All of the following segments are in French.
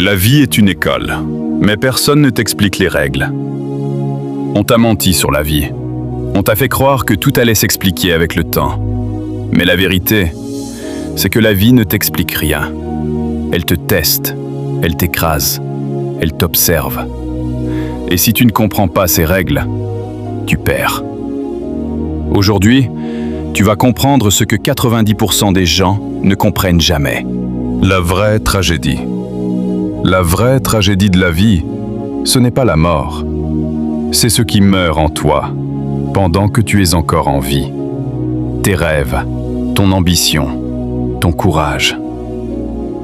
La vie est une école, mais personne ne t'explique les règles. On t'a menti sur la vie. On t'a fait croire que tout allait s'expliquer avec le temps. Mais la vérité, c'est que la vie ne t'explique rien. Elle te teste, elle t'écrase, elle t'observe. Et si tu ne comprends pas ces règles, tu perds. Aujourd'hui, tu vas comprendre ce que 90% des gens ne comprennent jamais. La vraie tragédie. La vraie tragédie de la vie, ce n'est pas la mort. C'est ce qui meurt en toi, pendant que tu es encore en vie. Tes rêves, ton ambition, ton courage.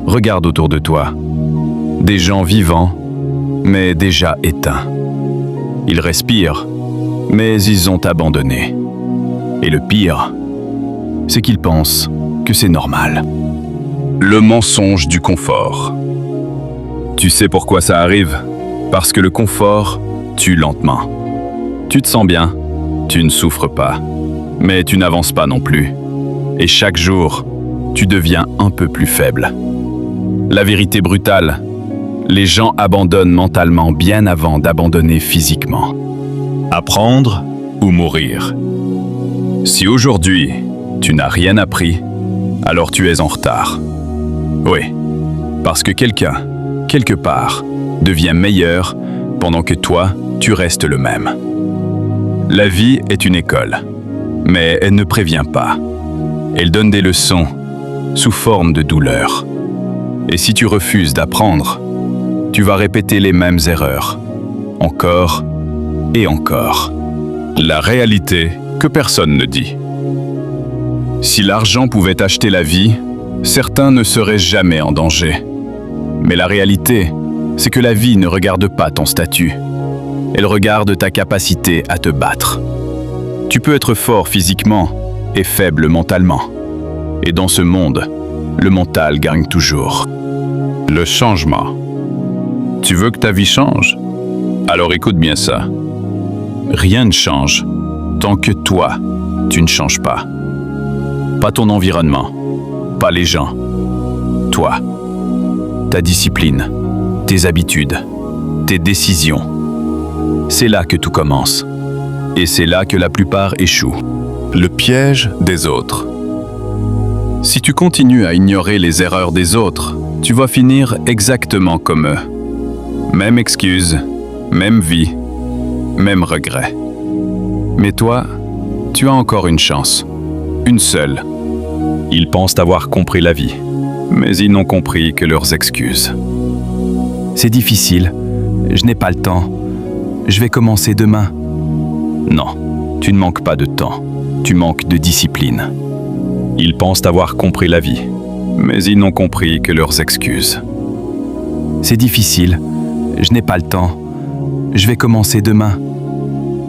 Regarde autour de toi. Des gens vivants, mais déjà éteints. Ils respirent, mais ils ont abandonné. Et le pire, c'est qu'ils pensent que c'est normal. Le mensonge du confort. Tu sais pourquoi ça arrive? Parce que le confort tue lentement. Tu te sens bien, tu ne souffres pas, mais tu n'avances pas non plus. Et chaque jour, tu deviens un peu plus faible. La vérité brutale, les gens abandonnent mentalement bien avant d'abandonner physiquement. Apprendre ou mourir. Si aujourd'hui, tu n'as rien appris, alors tu es en retard. Oui, parce que quelqu'un, quelque part, devient meilleur pendant que toi, tu restes le même. La vie est une école, mais elle ne prévient pas. Elle donne des leçons sous forme de douleur. Et si tu refuses d'apprendre, tu vas répéter les mêmes erreurs, encore et encore. La réalité que personne ne dit. Si l'argent pouvait acheter la vie, certains ne seraient jamais en danger. Mais la réalité, c'est que la vie ne regarde pas ton statut. Elle regarde ta capacité à te battre. Tu peux être fort physiquement et faible mentalement. Et dans ce monde, le mental gagne toujours. Le changement. Tu veux que ta vie change? Alors écoute bien ça. Rien ne change tant que toi, tu ne changes pas. Pas ton environnement, pas les gens. Toi. Ta discipline, tes habitudes, tes décisions. C'est là que tout commence. Et c'est là que la plupart échouent. Le piège des autres. Si tu continues à ignorer les erreurs des autres, tu vas finir exactement comme eux. Même excuse, même vie, même regret. Mais toi, tu as encore une chance. Une seule. Ils pensent avoir compris la vie. Mais ils n'ont compris que leurs excuses. C'est difficile, je n'ai pas le temps. Je vais commencer demain. Non, tu ne manques pas de temps, tu manques de discipline. Ils pensent avoir compris la vie, mais ils n'ont compris que leurs excuses. C'est difficile, je n'ai pas le temps. Je vais commencer demain.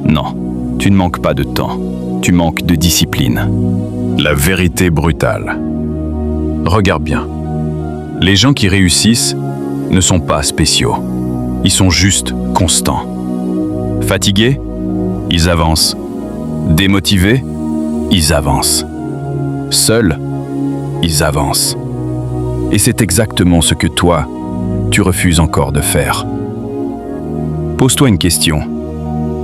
Non, tu ne manques pas de temps, tu manques de discipline. La vérité brutale. Regarde bien. Les gens qui réussissent ne sont pas spéciaux. Ils sont juste constants. Fatigués? Ils avancent. Démotivés? Ils avancent. Seuls? Ils avancent. Et c'est exactement ce que toi, tu refuses encore de faire. Pose-toi une question.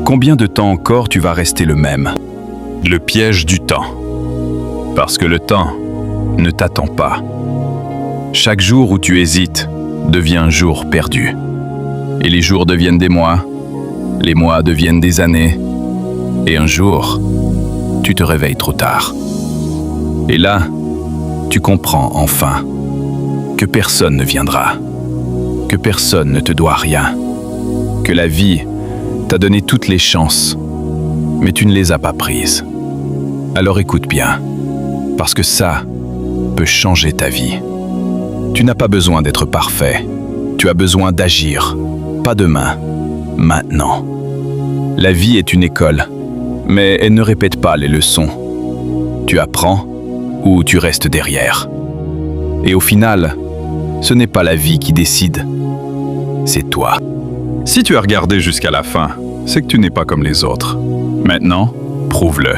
Combien de temps encore tu vas rester le même? Le piège du temps. Parce que le temps ne t'attend pas. Chaque jour où tu hésites devient un jour perdu. Et les jours deviennent des mois, les mois deviennent des années, et un jour, tu te réveilles trop tard. Et là, tu comprends enfin que personne ne viendra, que personne ne te doit rien, que la vie t'a donné toutes les chances, mais tu ne les as pas prises. Alors écoute bien, parce que ça peut changer ta vie. Tu n'as pas besoin d'être parfait. Tu as besoin d'agir. Pas demain, maintenant. La vie est une école, mais elle ne répète pas les leçons. Tu apprends ou tu restes derrière. Et au final, ce n'est pas la vie qui décide. C'est toi. Si tu as regardé jusqu'à la fin, c'est que tu n'es pas comme les autres. Maintenant, prouve-le.